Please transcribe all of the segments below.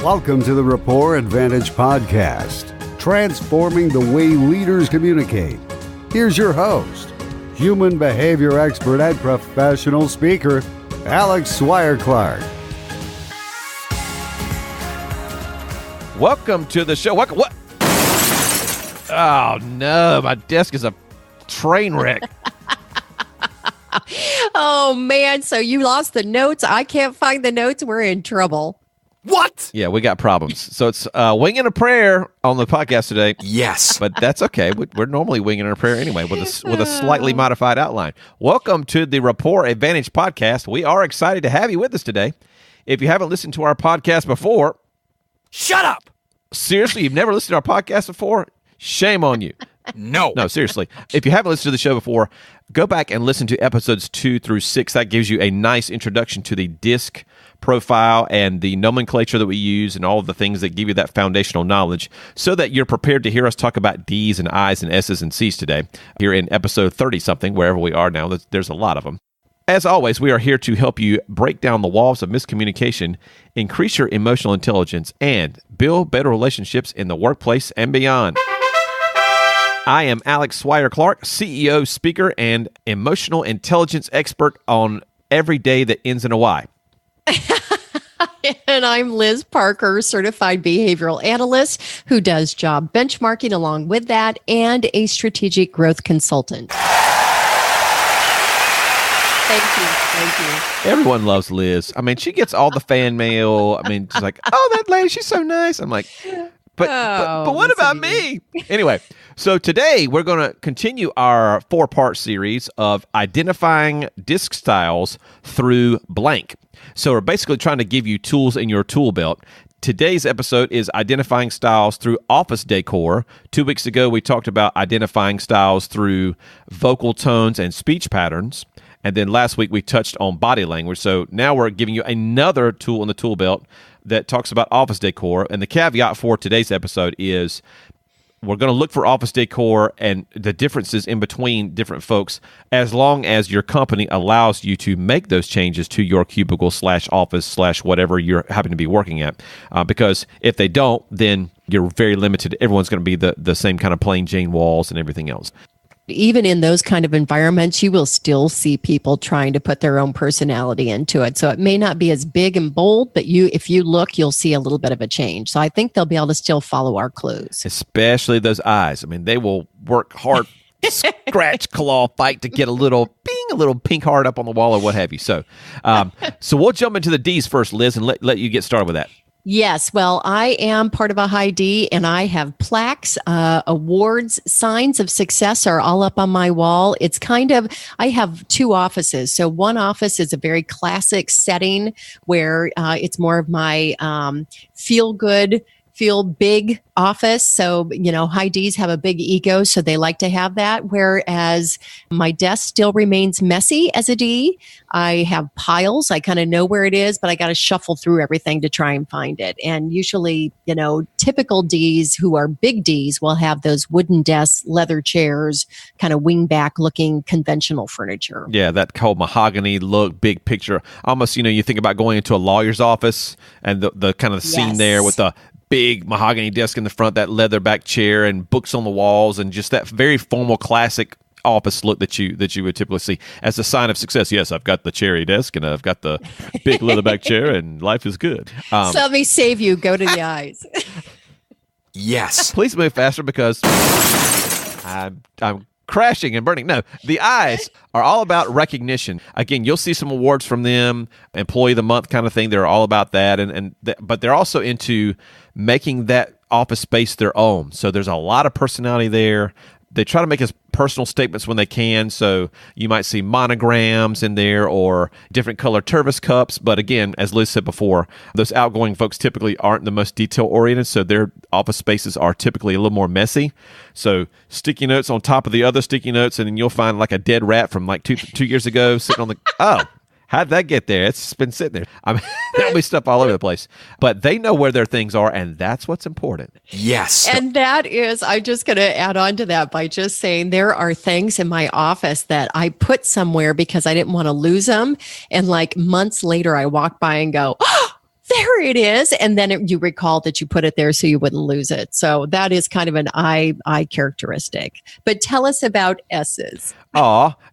Welcome to the Rapport Advantage Podcast, transforming the way leaders communicate. Here's your host, human behavior expert and professional speaker, Swire-Clark. Welcome to the show. What? Oh, no. My desk is a train wreck. Oh, man. So you lost the notes. I can't find the notes. We're in trouble. What? Yeah, we got problems. So it's winging a prayer on the podcast today. Yes. But that's okay. We're normally winging a prayer anyway with a slightly modified outline. Welcome to the Rapport Advantage Podcast. We are excited to have you with us today. If you haven't listened to our podcast before, shut up. Seriously, you've never listened to our podcast before? Shame on you. No, seriously. If you haven't listened to the show before, go back and listen to episodes 2 through 6. That gives you a nice introduction to the DISC profile and the nomenclature that we use and all of the things that give you that foundational knowledge so that you're prepared to hear us talk about D's and I's and S's and C's today. Here in episode 30-something, wherever we are now, there's a lot of them. As always, we are here to help you break down the walls of miscommunication, increase your emotional intelligence, and build better relationships in the workplace and beyond. I am Swire-Clark, CEO, speaker, and emotional intelligence expert on every day that ends in a Y. And I'm Liz Parker, certified behavioral analyst who does job benchmarking along with that and a strategic growth consultant. Thank you. Everyone loves Liz. I mean, she gets all the fan mail. I mean, she's like, oh, that lady, she's so nice. I'm like, but what about me? Anyway, so today we're going to continue our 4-part series of identifying DISC styles through blank. So we're basically trying to give you tools in your tool belt. Today's episode is identifying styles through office decor. 2 weeks ago, we talked about identifying styles through vocal tones and speech patterns. And then last week, we touched on body language. So now we're giving you another tool in the tool belt that talks about office decor. And the caveat for today's episode is we're going to look for office decor and the differences in between different folks as long as your company allows you to make those changes to your cubicle / office / whatever you're happen to be working at. Because if they don't, then you're very limited. Everyone's going to be the same kind of plain Jane walls and everything else. Even in those kind of environments, you will still see people trying to put their own personality into it. So it may not be as big and bold, but if you look, you'll see a little bit of a change. So I think they'll be able to still follow our clues. Especially those eyes. I mean, they will work hard, scratch, claw, fight to get a little pink heart up on the wall or what have you. So we'll jump into the D's first, Liz, and let you get started with that. Yes. Well, I am part of a high D and I have plaques, awards, signs of success are all up on my wall. It's I have 2 offices. So one office is a very classic setting where it's more of my feel good, feel big office. So, high Ds have a big ego, so they like to have that. Whereas my desk still remains messy as a D. I have piles. I kind of know where it is, but I got to shuffle through everything to try and find it. And usually, typical Ds who are big Ds will have those wooden desks, leather chairs, kind of wingback looking conventional furniture. Yeah, that cold mahogany look, big picture. Almost, you think about going into a lawyer's office and the kind of scene there with the big mahogany desk in the front, that leather back chair and books on the walls, and just that very formal classic office look that you would typically see as a sign of success. Yes, I've got the cherry desk and I've got the big leather back chair and life is good. So let me save you. Go to the eyes. Yes. Please move faster because I'm crashing and burning. No, the eyes are all about recognition. Again, you'll see some awards from them, employee of the month kind of thing. They're all about that. But they're also into making that office space their own. So there's a lot of personality there. They try to make as personal statements when they can. So you might see monograms in there or different color Tervis cups. But again, as Liz said before, those outgoing folks typically aren't the most detail oriented. So their office spaces are typically a little more messy. So sticky notes on top of the other sticky notes. And then you'll find like a dead rat from like two years ago sitting on the, how'd that get there? It's been sitting there. I mean, there'll be stuff all over the place. But they know where their things are, and that's what's important. Yes. And that is, I'm just going to add on to that by just saying there are things in my office that I put somewhere because I didn't want to lose them. And like months later, I walk by and go, there it is. And then you recall that you put it there so you wouldn't lose it. So that is kind of an I characteristic. But tell us about S's.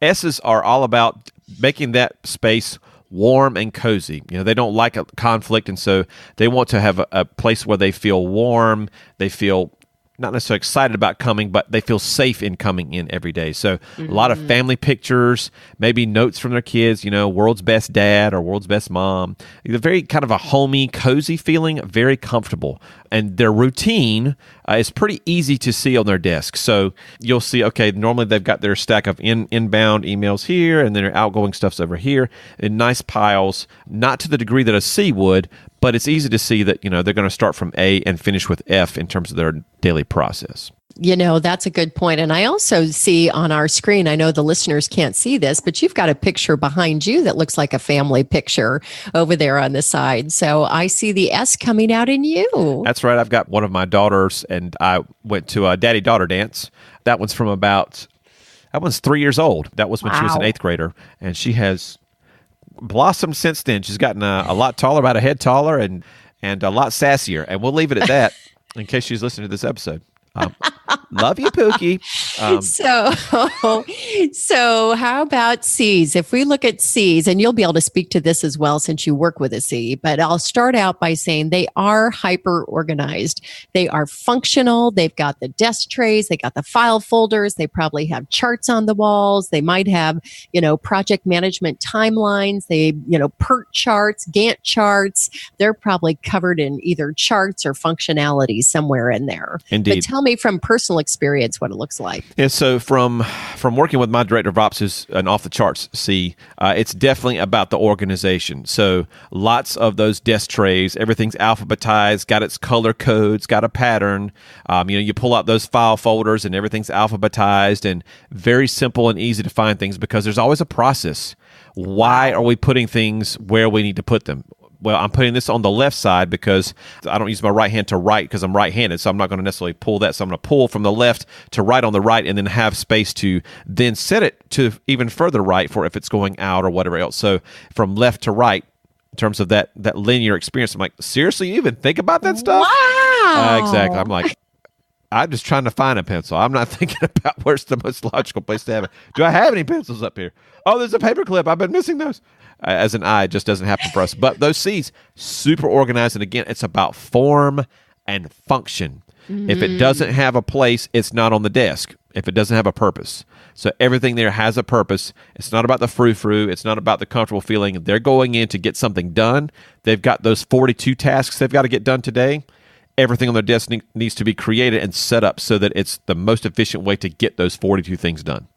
S's are all about making that space warm and cozy. They don't like a conflict, and so they want to have a place where they feel warm, they feel not necessarily excited about coming, but they feel safe in coming in every day. So a lot of family pictures, maybe notes from their kids, world's best dad or world's best mom. Very kind of a homey, cozy feeling, very comfortable. And their routine is pretty easy to see on their desk. So you'll see, okay, normally they've got their stack of inbound emails here, and then their outgoing stuff's over here in nice piles, not to the degree that a C would, but it's easy to see that, they're going to start from A and finish with F in terms of their daily process. That's a good point. And I also see on our screen, I know the listeners can't see this, but you've got a picture behind you that looks like a family picture over there on the side. So I see the S coming out in you. That's right. I've got one of my daughters, and I went to a daddy-daughter dance. That one's 3 years old. That was when she was an 8th grader, and she has blossomed since then. She's gotten a lot taller, about a head taller, and a lot sassier. And we'll leave it at that in case she's listening to this episode. Love you, Pookie. So how about C's? If we look at C's, and you'll be able to speak to this as well since you work with a C, but I'll start out by saying they are hyper organized. They are functional. They've got the desk trays. They got the file folders. They probably have charts on the walls. They might have, project management timelines. They, PERT charts, Gantt charts. They're probably covered in either charts or functionality somewhere in there. Indeed. But tell me from personal experience what it looks like. Yeah, so from working with my director of ops, who's an off the charts C, it's definitely about the organization. So lots of those desk trays, everything's alphabetized, got its color codes, got a pattern. You pull out those file folders and everything's alphabetized, and very simple and easy to find things because there's always a process. Why are we putting things where we need to put them? Well, I'm putting this on the left side because I don't use my right hand to write because I'm right-handed, so I'm not going to necessarily pull that. So I'm going to pull from the left to right on the right and then have space to then set it to even further right for if it's going out or whatever else. So from left to right, in terms of that linear experience, I'm like, seriously, you even think about that stuff? Wow. Exactly. I'm like, I'm just trying to find a pencil. I'm not thinking about where's the most logical place to have it. Do I have any pencils up here? Oh, there's a paper clip. I've been missing those. As an I, it just doesn't happen for us. But those C's, super organized. And again, it's about form and function. Mm-hmm. If it doesn't have a place, it's not on the desk. If it doesn't have a purpose. So everything there has a purpose. It's not about the frou-frou. It's not about the comfortable feeling. They're going in to get something done. They've got those 42 tasks they've got to get done today. Everything on their desk needs to be created and set up so that it's the most efficient way to get those 42 things done.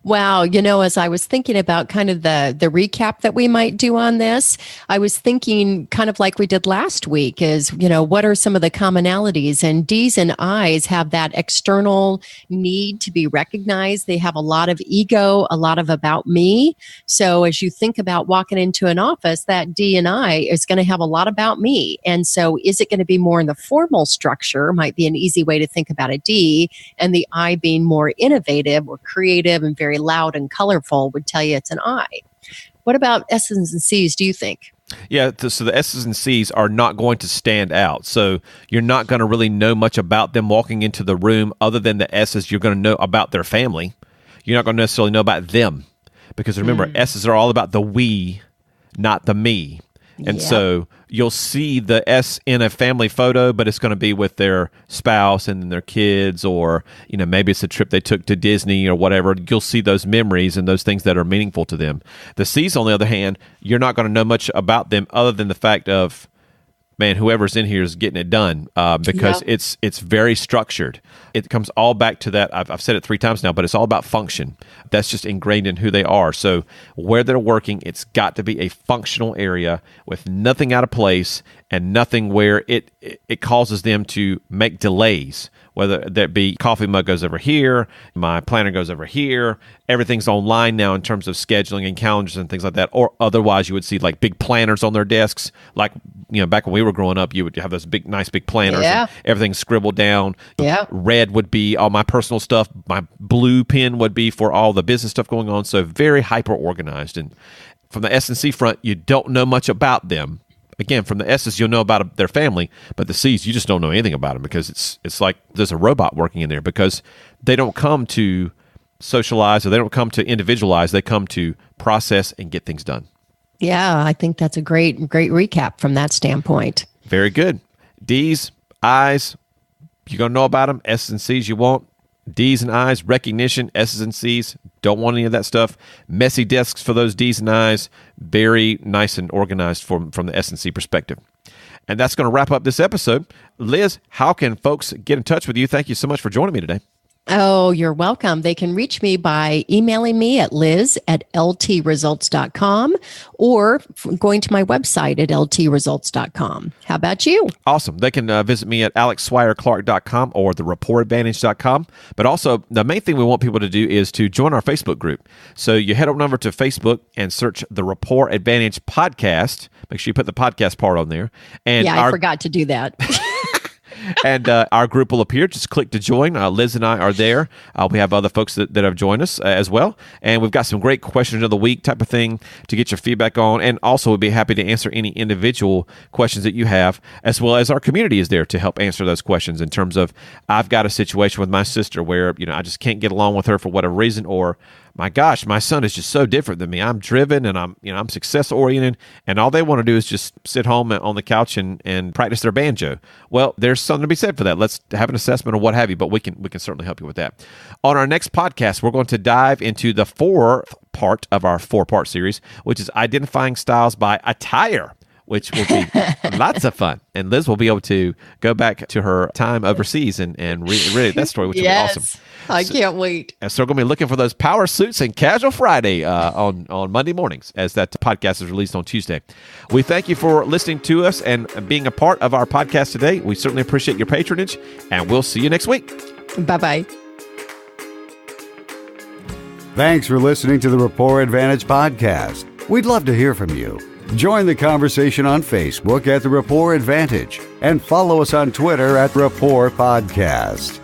Wow. As I was thinking about kind of the recap that we might do on this, I was thinking kind of like we did last week is, what are some of the commonalities? And D's and I's have that external need to be recognized. They have a lot of ego, a lot of about me. So as you think about walking into an office, that D and I is going to have a lot about me. And so is it going to be more in the formal structure? Might be an easy way to think about a D, and the I being more innovative or creative and very loud and colorful would tell you it's an I. What about S's and C's, do you think? Yeah, so the S's and C's are not going to stand out. So you're not going to really know much about them walking into the room other than the S's. You're going to know about their family. You're not going to necessarily know about them. Because remember, S's are all about the we, not the me. And so you'll see the S in a family photo, but it's going to be with their spouse and their kids, or, maybe it's a trip they took to Disney or whatever. You'll see those memories and those things that are meaningful to them. The C's, on the other hand, you're not going to know much about them other than the fact of, man, whoever's in here is getting it done because it's very structured. It comes all back to that. I've said it 3 times now, but it's all about function. That's just ingrained in who they are. So where they're working, it's got to be a functional area with nothing out of place and nothing where it causes them to make delays. Whether that be coffee mug goes over here, my planner goes over here, everything's online now in terms of scheduling and calendars and things like that. Or otherwise, you would see like big planners on their desks. Like, back when we were growing up, you would have those nice big planners and everything's scribbled down. Yeah. Red would be all my personal stuff. My blue pen would be for all the business stuff going on. So very hyper organized. And from the S and C front, you don't know much about them again, from the S's, you'll know about their family, but the C's, you just don't know anything about them because it's like there's a robot working in there because they don't come to socialize or they don't come to individualize. They come to process and get things done. Yeah, I think that's a great recap from that standpoint. Very good. D's, I's, you're going to know about them. S's and C's you won't. D's and I's, recognition. S's and C's, don't want any of that stuff. Messy desks for those D's and I's. Very nice and organized from the S and C perspective. And that's going to wrap up this episode. Liz, how can folks get in touch with you? Thank you so much for joining me today. Oh, you're welcome. They can reach me by emailing me at liz@ltresults.com or going to my website at ltresults.com. How about you? Awesome. They can visit me at alexswire-clark.com or thereportadvantage.com. But also, the main thing we want people to do is to join our Facebook group. So you head over to Facebook and search the Rapport Advantage podcast. Make sure you put the podcast part on there. And I forgot to do that. And our group will appear. Just click to join. Liz and I are there. We have other folks that have joined us as well. And we've got some great questions of the week type of thing to get your feedback on. And also, we'd be happy to answer any individual questions that you have, as well as our community is there to help answer those questions in terms of, I've got a situation with my sister where, I just can't get along with her for whatever reason, or my gosh, my son is just so different than me. I'm driven and I'm success oriented, and all they want to do is just sit home on the couch and practice their banjo. Well, there's something to be said for that. Let's have an assessment or what have you, but we can certainly help you with that. On our next podcast, we're going to dive into the fourth part of our 4-part series, which is identifying styles by attire, which will be lots of fun. And Liz will be able to go back to her time overseas and read that story, which will be awesome. I can't wait. So we're going to be looking for those power suits and casual Friday on Monday mornings as that podcast is released on Tuesday. We thank you for listening to us and being a part of our podcast today. We certainly appreciate your patronage, and we'll see you next week. Bye-bye. Thanks for listening to the Rapport Advantage podcast. We'd love to hear from you. Join the conversation on Facebook at The Rapport Advantage and follow us on Twitter at Rapport Podcast.